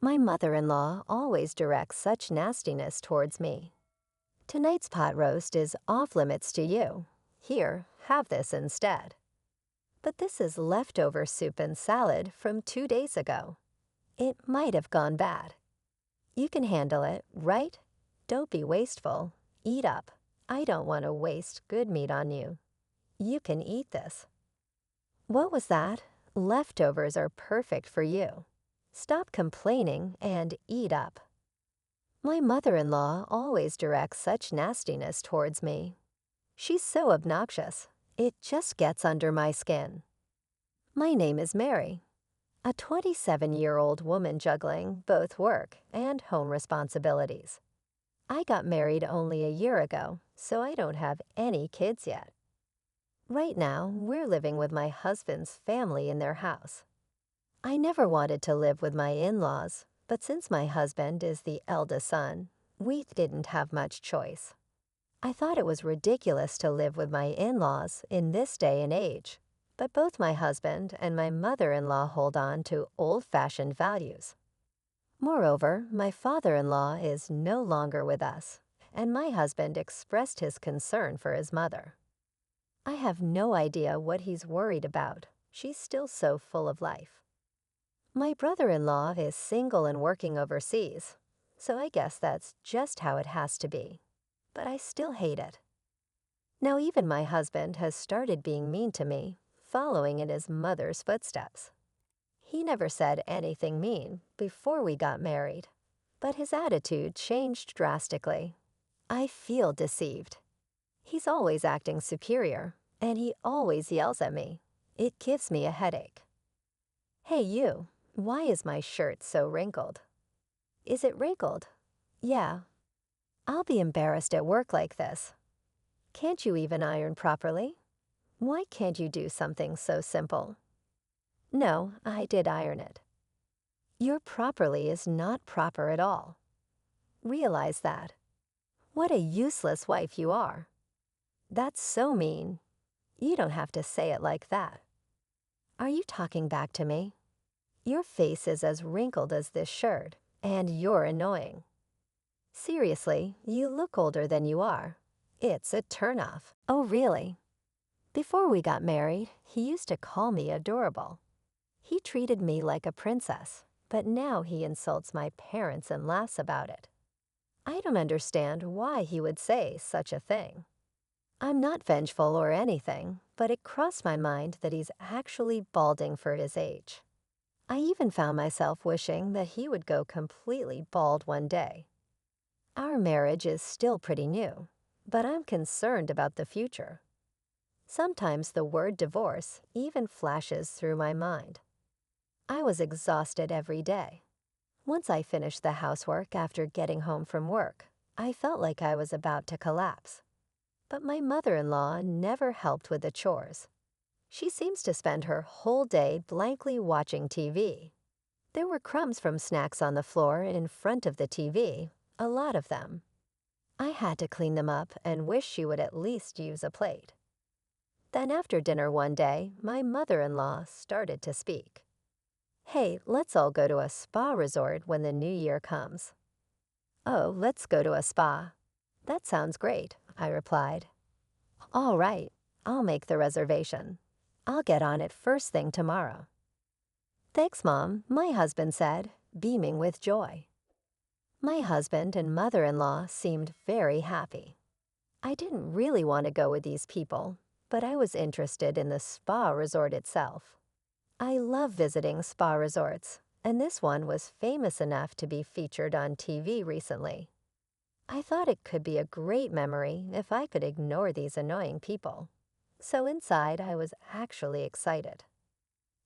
My mother-in-law always directs such nastiness towards me. Tonight's pot roast is off limits to you. Here, have this instead. But this is leftover soup and salad from 2 days ago. It might have gone bad. You can handle it, right? Don't be wasteful. Eat up. I don't want to waste good meat on you. You can eat this. What was that? Leftovers are perfect for you. Stop complaining and eat up. My mother-in-law always directs such nastiness towards me. She's so obnoxious. It just gets under my skin. My name is Mary, a 27-year-old woman juggling both work and home responsibilities. I got married only a year ago, so I don't have any kids yet. Right now, we're living with my husband's family in their house. I never wanted to live with my in-laws, but since my husband is the eldest son, we didn't have much choice. I thought it was ridiculous to live with my in-laws in this day and age, but both my husband and my mother-in-law hold on to old-fashioned values. Moreover, my father-in-law is no longer with us, and my husband expressed his concern for his mother. I have no idea what he's worried about. She's still so full of life. My brother-in-law is single and working overseas, so I guess that's just how it has to be. But I still hate it. Now even my husband has started being mean to me, following in his mother's footsteps. He never said anything mean before we got married, but his attitude changed drastically. I feel deceived. He's always acting superior, and he always yells at me. It gives me a headache. Hey you, why is my shirt so wrinkled? Is it wrinkled? Yeah. I'll be embarrassed at work like this. Can't you even iron properly? Why can't you do something so simple? No, I did iron it. Your properly is not proper at all. Realize that. What a useless wife you are. That's so mean. You don't have to say it like that. Are you talking back to me? Your face is as wrinkled as this shirt, and you're annoying. Seriously, you look older than you are. It's a turnoff. Oh, really? Before we got married, he used to call me adorable. He treated me like a princess, but now he insults my parents and laughs about it. I don't understand why he would say such a thing. I'm not vengeful or anything, but it crossed my mind that he's actually balding for his age. I even found myself wishing that he would go completely bald one day. Our marriage is still pretty new, but I'm concerned about the future. Sometimes the word divorce even flashes through my mind. I was exhausted every day. Once I finished the housework after getting home from work, I felt like I was about to collapse. But my mother-in-law never helped with the chores. She seems to spend her whole day blankly watching TV. There were crumbs from snacks on the floor in front of the TV, a lot of them. I had to clean them up and wish she would at least use a plate. Then after dinner one day, my mother-in-law started to speak. Hey, let's all go to a spa resort when the new year comes. Oh, let's go to a spa. That sounds great, I replied. All right, I'll make the reservation. I'll get on it first thing tomorrow. Thanks, Mom, my husband said, beaming with joy. My husband and mother-in-law seemed very happy. I didn't really want to go with these people, but I was interested in the spa resort itself. I love visiting spa resorts, and this one was famous enough to be featured on TV recently. I thought it could be a great memory if I could ignore these annoying people. So inside, I was actually excited.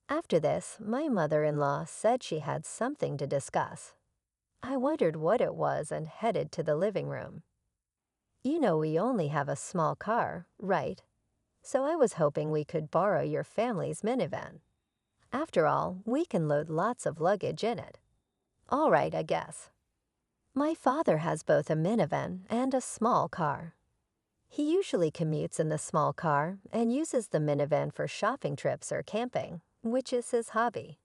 After this, my mother-in-law said she had something to discuss. I wondered what it was and headed to the living room. You know we only have a small car, right? So I was hoping we could borrow your family's minivan. After all, we can load lots of luggage in it. All right, I guess. My father has both a minivan and a small car. He usually commutes in the small car and uses the minivan for shopping trips or camping, which is his hobby.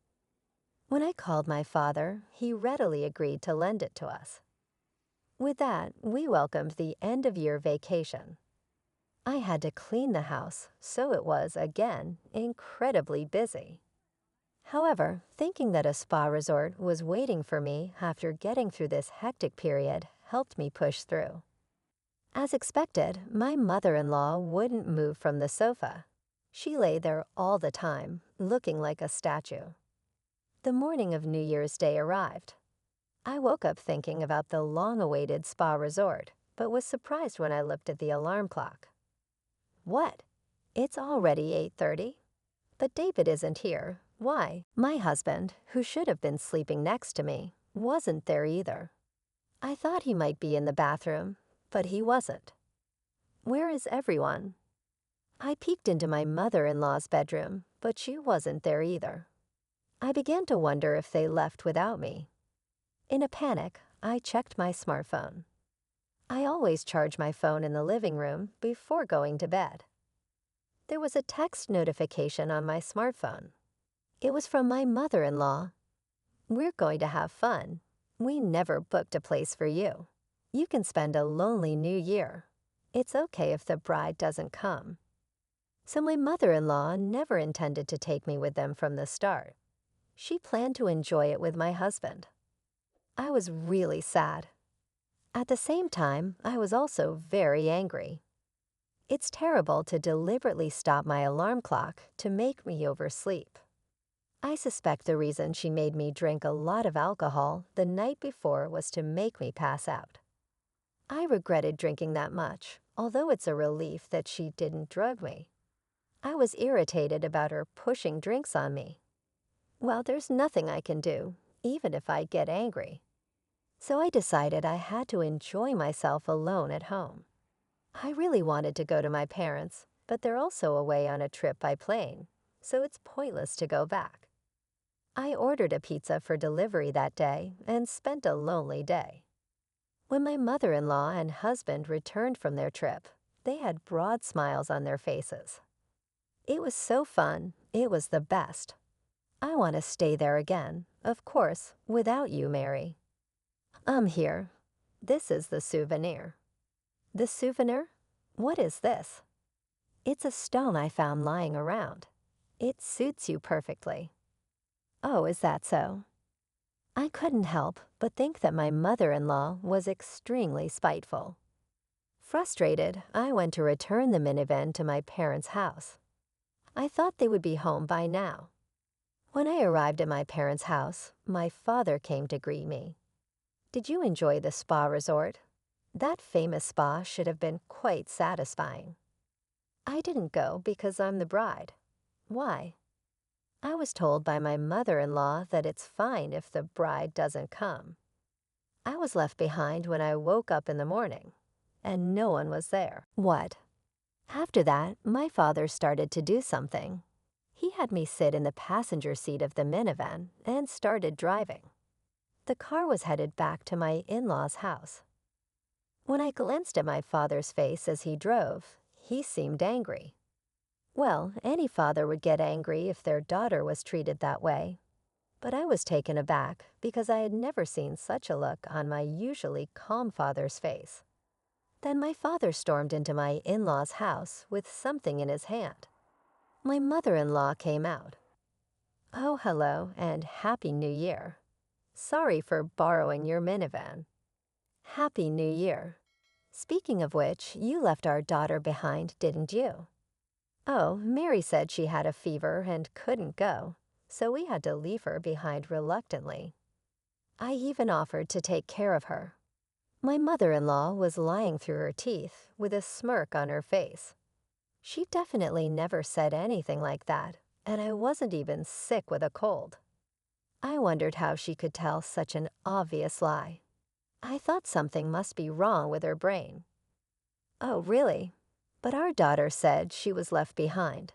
When I called my father, he readily agreed to lend it to us. With that, we welcomed the end-of-year vacation. I had to clean the house, so it was, again, incredibly busy. However, thinking that a spa resort was waiting for me after getting through this hectic period helped me push through. As expected, my mother-in-law wouldn't move from the sofa. She lay there all the time, looking like a statue. The morning of New Year's Day arrived. I woke up thinking about the long-awaited spa resort, but was surprised when I looked at the alarm clock. What? It's already 8:30? But David isn't here. Why? My husband, who should have been sleeping next to me, wasn't there either. I thought he might be in the bathroom, but he wasn't. Where is everyone? I peeked into my mother-in-law's bedroom, but she wasn't there either. I began to wonder if they left without me. In a panic, I checked my smartphone. I always charge my phone in the living room before going to bed. There was a text notification on my smartphone. It was from my mother-in-law. "We're going to have fun. We never booked a place for you. You can spend a lonely New Year. It's okay if the bride doesn't come." So my mother-in-law never intended to take me with them from the start. She planned to enjoy it with my husband. I was really sad. At the same time, I was also very angry. It's terrible to deliberately stop my alarm clock to make me oversleep. I suspect the reason she made me drink a lot of alcohol the night before was to make me pass out. I regretted drinking that much, although it's a relief that she didn't drug me. I was irritated about her pushing drinks on me. Well, there's nothing I can do, even if I get angry. So I decided I had to enjoy myself alone at home. I really wanted to go to my parents, but they're also away on a trip by plane, so it's pointless to go back. I ordered a pizza for delivery that day and spent a lonely day. When my mother-in-law and husband returned from their trip, they had broad smiles on their faces. It was so fun. It was the best. I want to stay there again, of course, without you, Mary. Here. This is the souvenir. The souvenir? What is this? It's a stone I found lying around. It suits you perfectly. Oh, is that so? I couldn't help but think that my mother-in-law was extremely spiteful. Frustrated, I went to return the minivan to my parents' house. I thought they would be home by now. When I arrived at my parents' house, my father came to greet me. "Did you enjoy the spa resort? That famous spa should have been quite satisfying." "I didn't go because I'm the bride." "Why?" "I was told by my mother-in-law that it's fine if the bride doesn't come." I was left behind when I woke up in the morning, and no one was there. What? After that, my father started to do something. He had me sit in the passenger seat of the minivan and started driving. The car was headed back to my in-laws' house. When I glanced at my father's face as he drove, he seemed angry. Well, any father would get angry if their daughter was treated that way. But I was taken aback because I had never seen such a look on my usually calm father's face. Then my father stormed into my in-laws' house with something in his hand. My mother-in-law came out. "Oh, hello, and Happy New Year. Sorry for borrowing your minivan." "Happy New Year. Speaking of which, you left our daughter behind, didn't you?" "Oh, Mary said she had a fever and couldn't go, so we had to leave her behind reluctantly. I even offered to take care of her." My mother-in-law was lying through her teeth with a smirk on her face. She definitely never said anything like that, and I wasn't even sick with a cold. I wondered how she could tell such an obvious lie. I thought something must be wrong with her brain. "Oh, really? But our daughter said she was left behind.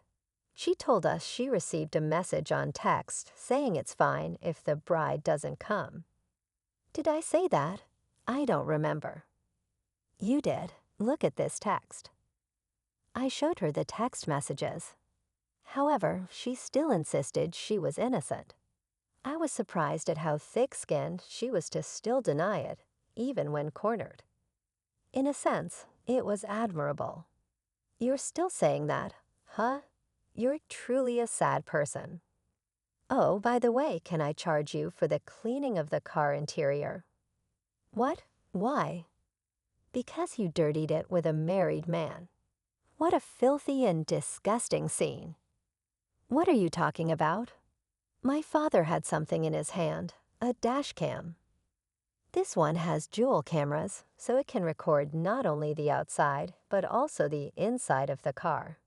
She told us she received a message on text saying it's fine if the bride doesn't come." "Did I say that? I don't remember." "You did. Look at this text." I showed her the text messages. However, she still insisted she was innocent. I was surprised at how thick-skinned she was to still deny it, even when cornered. In a sense, it was admirable. You're still saying that, huh? You're truly a sad person. Oh, by the way, can I charge you for the cleaning of the car interior? What? Why? Because you dirtied it with a married man. What a filthy and disgusting scene. What are you talking about? My father had something in his hand, a dash cam. This one has dual cameras, so it can record not only the outside, but also the inside of the car.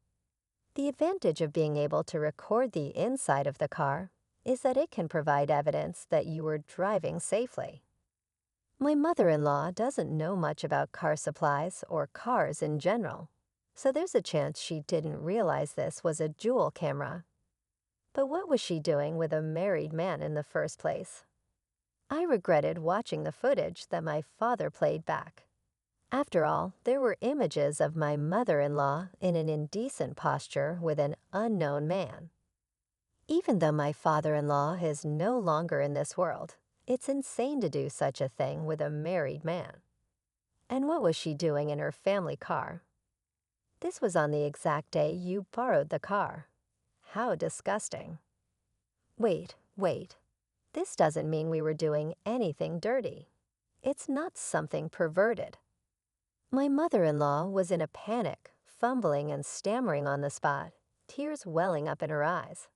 The advantage of being able to record the inside of the car is that it can provide evidence that you were driving safely. My mother-in-law doesn't know much about car supplies or cars in general, so there's a chance she didn't realize this was a dual camera. But what was she doing with a married man in the first place? I regretted watching the footage that my father played back. After all, there were images of my mother-in-law in an indecent posture with an unknown man. Even though my father-in-law is no longer in this world, it's insane to do such a thing with a married man. And what was she doing in her family car? This was on the exact day you borrowed the car. How disgusting. Wait. This doesn't mean we were doing anything dirty. It's not something perverted. My mother-in-law was in a panic, fumbling and stammering on the spot, tears welling up in her eyes.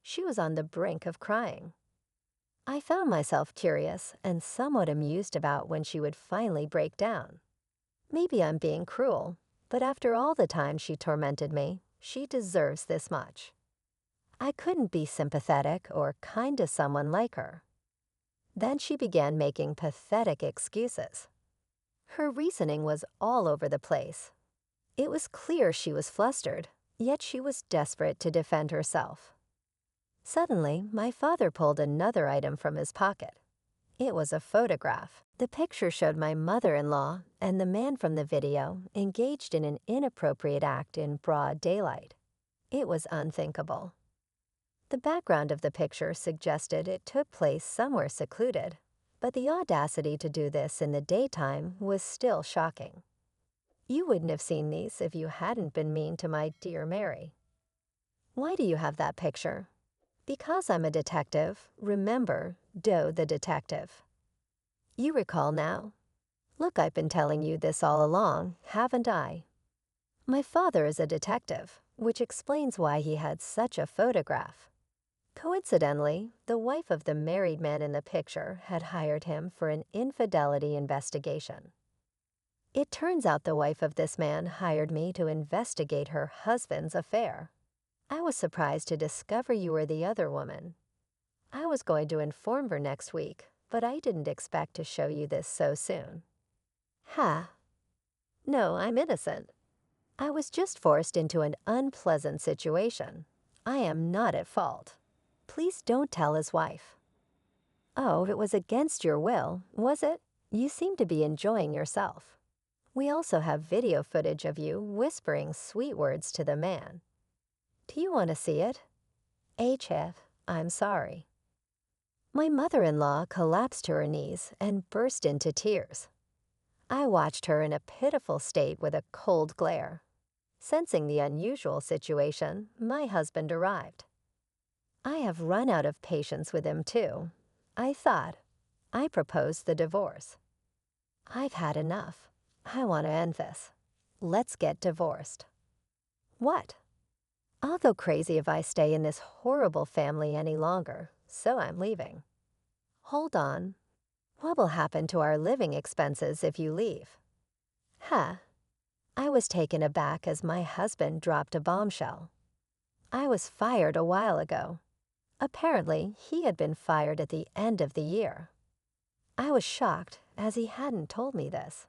She was on the brink of crying. I found myself curious and somewhat amused about when she would finally break down. Maybe I'm being cruel, but after all the time she tormented me, she deserves this much. I couldn't be sympathetic or kind to someone like her. Then she began making pathetic excuses. Her reasoning was all over the place. It was clear she was flustered, yet she was desperate to defend herself. Suddenly, my father pulled another item from his pocket. It was a photograph. The picture showed my mother-in-law and the man from the video engaged in an inappropriate act in broad daylight. It was unthinkable. The background of the picture suggested it took place somewhere secluded, but the audacity to do this in the daytime was still shocking. You wouldn't have seen these if you hadn't been mean to my dear Mary. Why do you have that picture? Because I'm a detective. Remember, Doe the detective. You recall now. Look, I've been telling you this all along, haven't I? My father is a detective, which explains why he had such a photograph. Coincidentally, the wife of the married man in the picture had hired him for an infidelity investigation. It turns out the wife of this man hired me to investigate her husband's affair. I was surprised to discover you were the other woman. I was going to inform her next week, but I didn't expect to show you this so soon. Ha! No, I'm innocent. I was just forced into an unpleasant situation. I am not at fault. Please don't tell his wife. Oh, it was against your will, was it? You seem to be enjoying yourself. We also have video footage of you whispering sweet words to the man. Do you want to see it? HF, I'm sorry. My mother-in-law collapsed to her knees and burst into tears. I watched her in a pitiful state with a cold glare. Sensing the unusual situation, my husband arrived. I have run out of patience with him, too. I proposed the divorce. I've had enough. I want to end this. Let's get divorced. What? I'll go crazy if I stay in this horrible family any longer, so I'm leaving. Hold on. What will happen to our living expenses if you leave? Huh. I was taken aback as my husband dropped a bombshell. I was fired a while ago. Apparently, he had been fired at the end of the year. I was shocked, as he hadn't told me this.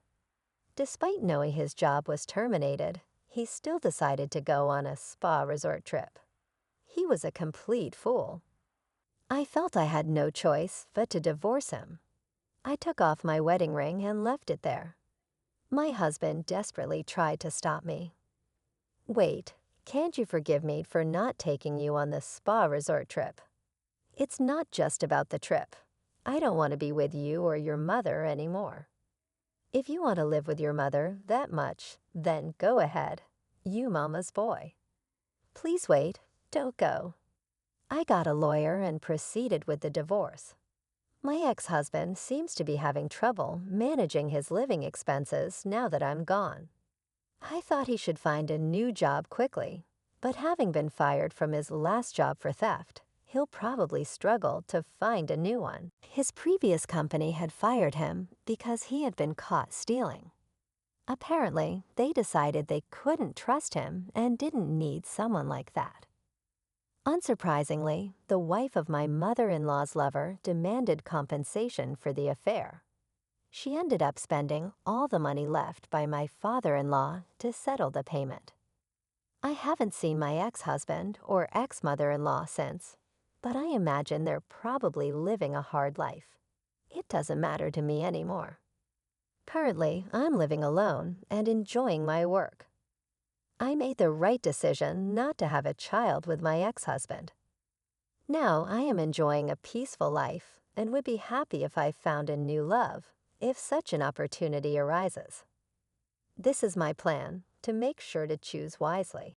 Despite knowing his job was terminated, he still decided to go on a spa resort trip. He was a complete fool. I felt I had no choice but to divorce him. I took off my wedding ring and left it there. My husband desperately tried to stop me. Wait, can't you forgive me for not taking you on the spa resort trip? It's not just about the trip. I don't want to be with you or your mother anymore. If you want to live with your mother that much, then go ahead. You mama's boy. Please wait. Don't go. I got a lawyer and proceeded with the divorce. My ex-husband seems to be having trouble managing his living expenses now that I'm gone. I thought he should find a new job quickly, but having been fired from his last job for theft, he'll probably struggle to find a new one. His previous company had fired him because he had been caught stealing. Apparently, they decided they couldn't trust him and didn't need someone like that. Unsurprisingly, the wife of my mother-in-law's lover demanded compensation for the affair. She ended up spending all the money left by my father-in-law to settle the payment. I haven't seen my ex-husband or ex-mother-in-law since, but I imagine they're probably living a hard life. It doesn't matter to me anymore. Currently, I'm living alone and enjoying my work. I made the right decision not to have a child with my ex-husband. Now I am enjoying a peaceful life and would be happy if I found a new love, if such an opportunity arises. This is my plan, to make sure to choose wisely.